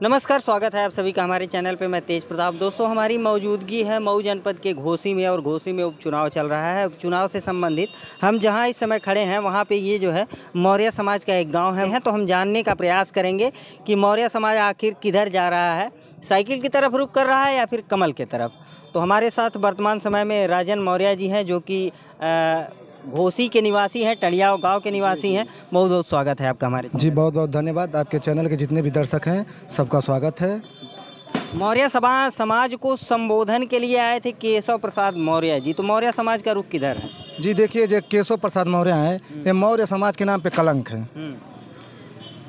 नमस्कार, स्वागत है आप सभी का हमारे चैनल पे। मैं तेज प्रताप। दोस्तों, हमारी मौजूदगी है मऊ जनपद के घोसी में और घोसी में उपचुनाव चल रहा है। उपचुनाव से संबंधित हम जहां इस समय खड़े हैं वहां पे ये जो है मौर्य समाज का एक गांव है। तो हम जानने का प्रयास करेंगे कि मौर्य समाज आखिर किधर जा रहा है, साइकिल की तरफ रुख कर रहा है या फिर कमल की तरफ। तो हमारे साथ वर्तमान समय में राजन मौर्य जी हैं, जो कि घोसी के निवासी हैं, टंडियाव गांव के निवासी हैं। बहुत बहुत स्वागत है आपका हमारे जी। बहुत बहुत धन्यवाद। आपके चैनल के जितने भी दर्शक हैं सबका स्वागत है। मौर्य समाज को संबोधन के लिए आए थे केशव प्रसाद मौर्य जी। तो मौर्य समाज का रुख किधर है? जी देखिए, जो केशव प्रसाद मौर्य हैं ये मौर्य समाज के नाम पे कलंक है।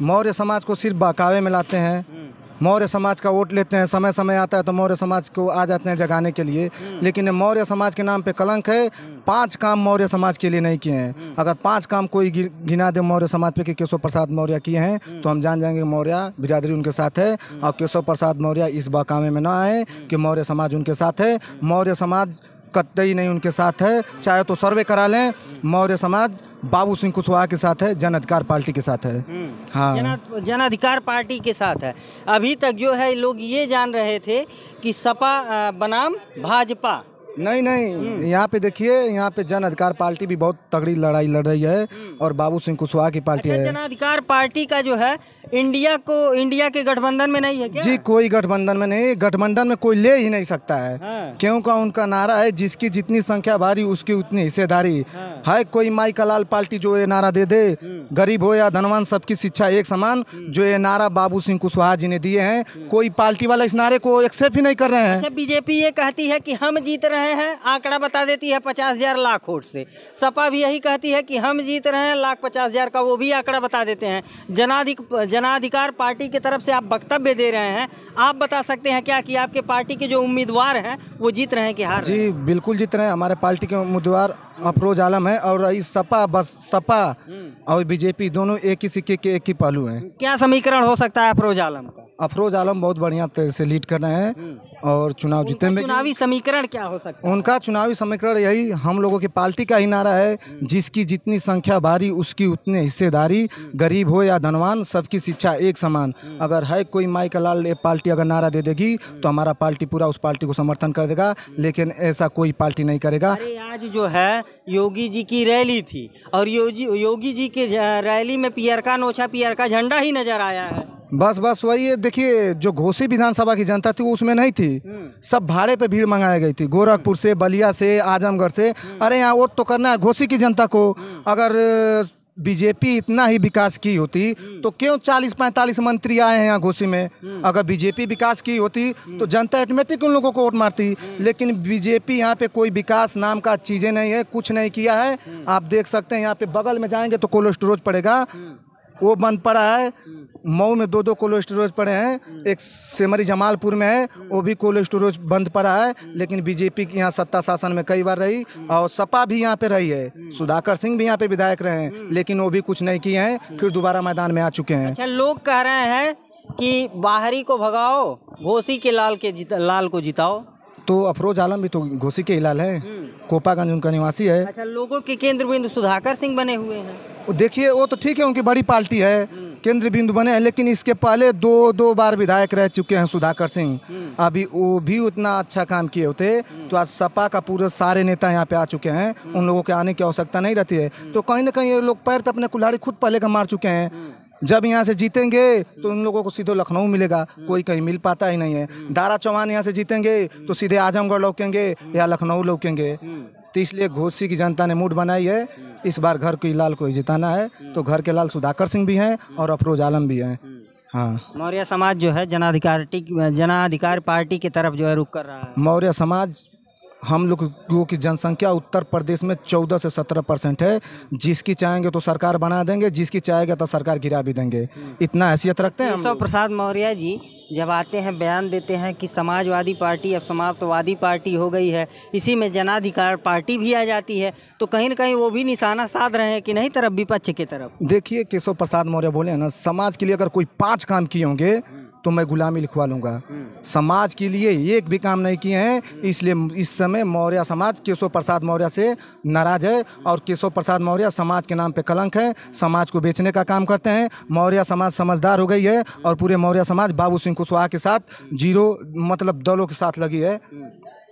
मौर्य समाज को सिर्फ बहकावे में लाते हैं। मौर्य समाज का वोट लेते हैं, समय समय आता है तो मौर्य समाज को आ जाते हैं जगाने के लिए, लेकिन मौर्य समाज के नाम पे कलंक है। 5 काम मौर्य समाज के लिए नहीं किए हैं। अगर 5 काम कोई गिना दे मौर्य समाज पे कि केशव प्रसाद मौर्य किए हैं तो हम जान जाएंगे मौर्य बिरादरी उनके साथ है। और केशव प्रसाद मौर्य इस बहकावे में ना आए कि मौर्य समाज उनके साथ है। मौर्य समाज कतई नहीं उनके साथ है। चाहे तो सर्वे करा लें, मौर्य समाज बाबू सिंह कुशवाहा के साथ है, जन अधिकार पार्टी के साथ है। हाँ, जन अधिकार पार्टी के साथ है। अभी तक जो है लोग ये जान रहे थे कि सपा बनाम भाजपा। नहीं, यहाँ पे देखिए, यहाँ पे जन अधिकार पार्टी भी बहुत तगड़ी लड़ाई लड़ रही है और बाबू सिंह कुशवाहा की पार्टी है। जन अधिकार पार्टी का जो है इंडिया के गठबंधन में नहीं है क्या? जी, कोई गठबंधन में नहीं। गठबंधन में कोई ले ही नहीं सकता है। क्योंकि उनका नारा है जिसकी जितनी संख्या भारी उसकी उतनी हिस्सेदारी है। कोई माई का लाल पार्टी जो ये नारा दे दे, गरीब हो या धनवान सबकी शिक्षा एक समान, जो ये नारा बाबू सिंह कुशवाहा जी ने दिए हैं, कोई पार्टी वाला इस नारे को एक्सेप्ट ही नहीं कर रहे हैं। बीजेपी ये कहती है कि हम जीत रहे हैं, आंकड़ा बता देती है 50,000 लाख वोट से। सपा भी यही कहती है कि हम जीत रहे हैं 1,50,000 का, वो भी आंकड़ा बता देते हैं। जनाधिकार पार्टी की तरफ से आप वक्तव्य दे रहे हैं, आप बता सकते हैं क्या कि आपके पार्टी के जो उम्मीदवार हैं वो जीत रहे हैं कि हार रहे हैं? जी बिल्कुल जीत रहे हैं। हमारे पार्टी के उम्मीदवार अफरोज आलम है और इस सपा और बीजेपी दोनों एक ही सिक्के के एक ही पहलू हैं। क्या समीकरण हो सकता है अफरोज आलम का? अफरोज आलम बहुत बढ़िया तरह से लीड कर रहे हैं और चुनाव जीते में। चुनावी समीकरण क्या हो सकता है उनका? चुनावी समीकरण यही हम लोगों की पार्टी का ही नारा है, जिसकी जितनी संख्या भारी उसकी उतनी हिस्सेदारी, गरीब हो या धनवान सबकी शिक्षा एक समान। अगर है कोई माई का लाल पार्टी अगर नारा दे देगी तो हमारा पार्टी पूरा उस पार्टी को समर्थन कर देगा, लेकिन ऐसा कोई पार्टी नहीं करेगा। अरे आज जो है योगी जी की रैली थी और योगी जी की रैली में पियरका नोछा पियरका झंडा ही नजर आया है। बस वही है। देखिए, जो घोसी विधानसभा की जनता थी वो उसमें नहीं थी। सब भाड़े पे भीड़ मंगाई गई थी, गोरखपुर से, बलिया से, आजमगढ़ से। अरे यहाँ वोट तो करना है घोसी की जनता को। अगर बीजेपी इतना ही विकास की होती तो क्यों 40-45 मंत्री आए हैं यहाँ घोसी में? अगर बीजेपी विकास की होती तो जनता ऑटोमेटिक उन लोगों को वोट मारती। लेकिन बीजेपी यहाँ पे कोई विकास नाम का चीज़ें नहीं है, कुछ नहीं किया है। आप देख सकते हैं यहाँ पे बगल में जाएंगे तो कोल्ड स्टोरेज पड़ेगा, वो बंद पड़ा है। मऊ में 2 कोल्ड स्टोरेज पड़े हैं, एक सेमरी जमालपुर में है, वो भी कोल्ड स्टोरेज बंद पड़ा है। लेकिन बीजेपी की यहाँ सत्ता शासन में कई बार रही और सपा भी यहाँ पे रही है। सुधाकर सिंह भी यहाँ पे विधायक रहे हैं, लेकिन वो भी कुछ नहीं किए हैं, फिर दोबारा मैदान में आ चुके हैं। अच्छा, लोग कह रहे हैं कि बाहरी को भगाओ, घोसी के लाल को जिताओ। तो अफरोज आलम भी तो घोसी के हिलाल है, कोपागंज उनका निवासी है। अच्छा, लोगों के केंद्र बिंदु सुधाकर सिंह बने हुए हैं। देखिए, वो तो ठीक है, उनकी बड़ी पार्टी है, केंद्र बिंदु बने हैं, लेकिन इसके पहले दो बार विधायक रह चुके हैं सुधाकर सिंह। अभी वो भी उतना अच्छा काम किए होते तो आज सपा का पूरे सारे नेता यहाँ पे आ चुके हैं, उन लोगों के आने की आवश्यकता नहीं रहती है। तो कहीं ना कहीं ये लोग पैर पे अपने कुल्हाड़ी खुद पहले का मार चुके हैं। जब यहाँ से जीतेंगे तो उन लोगों को सीधे लखनऊ मिलेगा, कोई कहीं मिल पाता ही नहीं है। दारा चौहान यहाँ से जीतेंगे तो सीधे आजमगढ़ लौकेंगे या लखनऊ लौकेंगे। तो इसलिए घोसी की जनता ने मूड बनाई है, इस बार घर के लाल को ही जिताना है। तो घर के लाल सुधाकर सिंह भी हैं और अफरोज आलम भी हैं। हाँ, मौर्य समाज जो है जनाधिकार पार्टी की तरफ जो है रुख कर रहा है। मौर्य समाज, हम लोगों की जनसंख्या उत्तर प्रदेश में 14 से 17% है। जिसकी चाहेंगे तो सरकार बना देंगे, जिसकी चाहेंगे तो सरकार गिरा भी देंगे, इतना हैसियत रखते हैं। केशव प्रसाद मौर्य जी जब आते हैं बयान देते हैं कि समाजवादी पार्टी अब समाप्तवादी पार्टी हो गई है, इसी में जनाधिकार पार्टी भी आ जाती है, तो कहीं ना कहीं वो भी निशाना साध रहे हैं कि नहीं तरफ विपक्ष की तरफ। देखिए, केशव प्रसाद मौर्य बोले हैं ना, समाज के लिए अगर कोई 5 काम किए होंगे तो मैं गुलामी लिखवा लूँगा। समाज के लिए एक भी काम नहीं किए हैं, इसलिए इस समय मौर्य समाज केशव प्रसाद मौर्य से नाराज है और केशव प्रसाद मौर्य समाज के नाम पे कलंक है, समाज को बेचने का काम करते हैं। मौर्य समाज समझदार हो गई है और पूरे मौर्य समाज बाबू सिंह कुशवाहा के साथ जीरो मतलब दलों के साथ लगी है।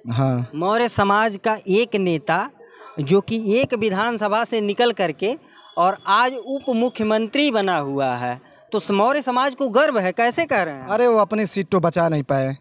हाँ, मौर्य समाज का एक नेता जो कि एक विधानसभा से निकल करके और आज उप मुख्यमंत्री बना हुआ है, तो मौर्य समाज को गर्व है, कैसे कह रहे हैं? अरे वो अपनी सीट तो बचा नहीं पाए,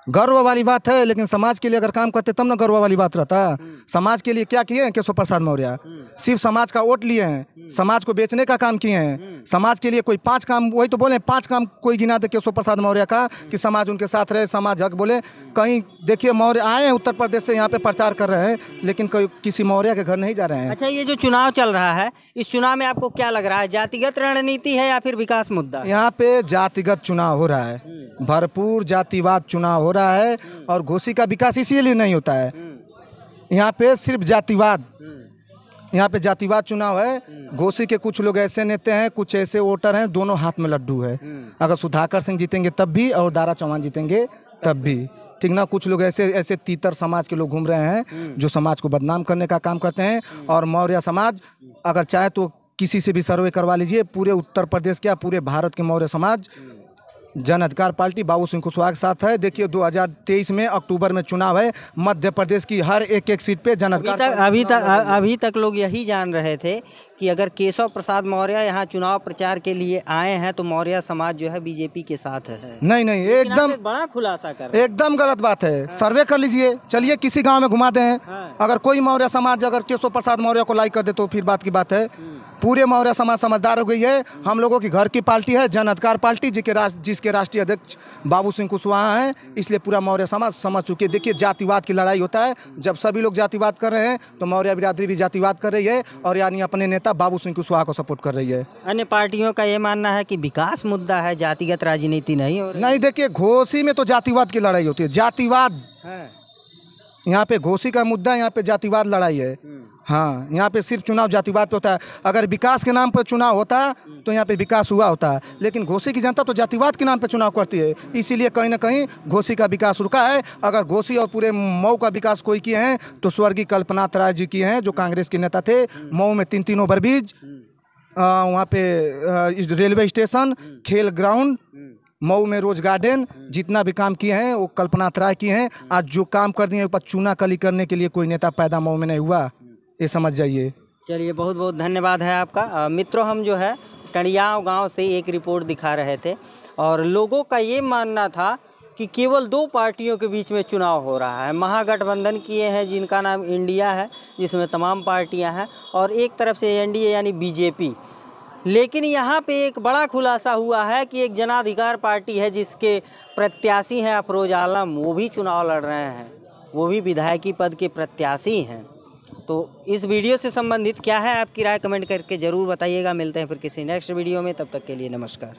गर्व वाली बात है, लेकिन समाज के लिए अगर काम करते तब ना गर्व वाली बात रहता। समाज के लिए क्या किए हैं केशव प्रसाद मौर्य? सिर्फ समाज का वोट लिए हैं, समाज को बेचने का काम किए हैं। समाज के लिए कोई 5 काम, वही तो बोले 5 काम कोई गिना दे केशव प्रसाद मौर्य का कि समाज उनके साथ रहे, समाज हक बोले। कहीं देखिए मौर्य आए हैं उत्तर प्रदेश से, यहाँ पे प्रचार कर रहे हैं, लेकिन कोई किसी मौर्य के घर नहीं जा रहे हैं। अच्छा, ये जो चुनाव चल रहा है, इस चुनाव में आपको क्या लग रहा है, जातिगत रणनीति है या फिर विकास मुद्दा? यहाँ पे जातिगत चुनाव हो रहा है, भरपूर जातिवाद चुनाव हो रहा है और घोसी का विकास इसीलिए नहीं होता है। यहाँ पे सिर्फ जातिवाद, यहाँ पे जातिवाद चुनाव है। घोसी के कुछ लोग ऐसे नेता हैं, कुछ ऐसे वोटर हैं, दोनों हाथ में लड्डू है। अगर सुधाकर सिंह जीतेंगे तब भी और दारा चौहान जीतेंगे तब भी, ठीक ना। कुछ लोग ऐसे ऐसे तीतर समाज के लोग घूम रहे हैं जो समाज को बदनाम करने का काम करते हैं। और मौर्य समाज अगर चाहे तो किसी से भी सर्वे करवा लीजिए, पूरे उत्तर प्रदेश क्या पूरे भारत के मौर्य समाज जन अधिकार पार्टी बाबू सिंह कुशवाहा के साथ है। देखिए 2023 में अक्टूबर में चुनाव है, मध्य प्रदेश की हर एक सीट पे जन अधिकार। अभी तक लोग यही जान रहे थे कि अगर केशव प्रसाद मौर्य यहाँ चुनाव प्रचार के लिए आए हैं तो मौर्य समाज जो है बीजेपी के साथ है। नहीं, एकदम बड़ा खुलासा कर, एकदम गलत बात है। सर्वे कर लीजिए, चलिए किसी गाँव में घुमा दें। अगर कोई मौर्य समाज अगर केशव प्रसाद मौर्य को लाइक कर दे तो फिर बात की बात है। पूरे मौर्य समाज समझदार हो गई है। हम लोगों की घर की पार्टी है जन अधिकार पार्टी, जिसके राष्ट्रीय अध्यक्ष बाबू सिंह कुशवाहा हैं, इसलिए पूरा मौर्य समाज समझ चुके। देखिए जातिवाद की लड़ाई होता है, जब सभी लोग जातिवाद कर रहे हैं तो मौर्य बिरादरी भी जातिवाद कर रही है और यानी अपने नेता बाबू सिंह कुशवाहा को सपोर्ट कर रही है। अन्य पार्टियों का ये मानना है कि विकास मुद्दा है, जातिगत राजनीति नहीं हो रही। नहीं, देखिए घोसी में तो जातिवाद की लड़ाई होती है, जातिवाद यहाँ पे घोसी का मुद्दा, यहाँ पे जातिवाद लड़ाई है। हाँ, यहाँ पे सिर्फ चुनाव जातिवाद पे होता है। अगर विकास के नाम पर चुनाव होता तो यहाँ पे विकास हुआ होता है, लेकिन घोसी की जनता तो जातिवाद के नाम पे चुनाव करती है, इसीलिए कहीं ना कहीं घोसी का विकास रुका है। अगर घोसी और पूरे मऊ का विकास कोई किए हैं तो स्वर्गीय कल्पनाथ राय जी किए हैं, जो कांग्रेस के नेता थे। मऊ में 3 ओवरब्रिज, वहाँ पे रेलवे स्टेशन, खेल ग्राउंड, मऊ में रोज गार्डन, जितना भी काम किए हैं वो कल्पनाथ राय किए हैं। आज जो काम कर दिए हैं चूना कली करने के लिए कोई नेता पैदा मऊ में नहीं हुआ, ये समझ जाइए। चलिए, बहुत बहुत धन्यवाद है आपका। मित्रों, हम जो है टंडियाव गांव से एक रिपोर्ट दिखा रहे थे और लोगों का ये मानना था कि केवल 2 पार्टियों के बीच में चुनाव हो रहा है। महागठबंधन किए हैं जिनका नाम इंडिया है, जिसमें तमाम पार्टियां हैं, और एक तरफ से एनडीए यानी बीजेपी। लेकिन यहाँ पे एक बड़ा खुलासा हुआ है कि एक जनाधिकार पार्टी है जिसके प्रत्याशी हैं अफरोज आलम, वो भी चुनाव लड़ रहे हैं, वो भी विधायकी पद के प्रत्याशी हैं। तो इस वीडियो से संबंधित क्या है आपकी राय, कमेंट करके ज़रूर बताइएगा। मिलते हैं फिर किसी नेक्स्ट वीडियो में, तब तक के लिए नमस्कार।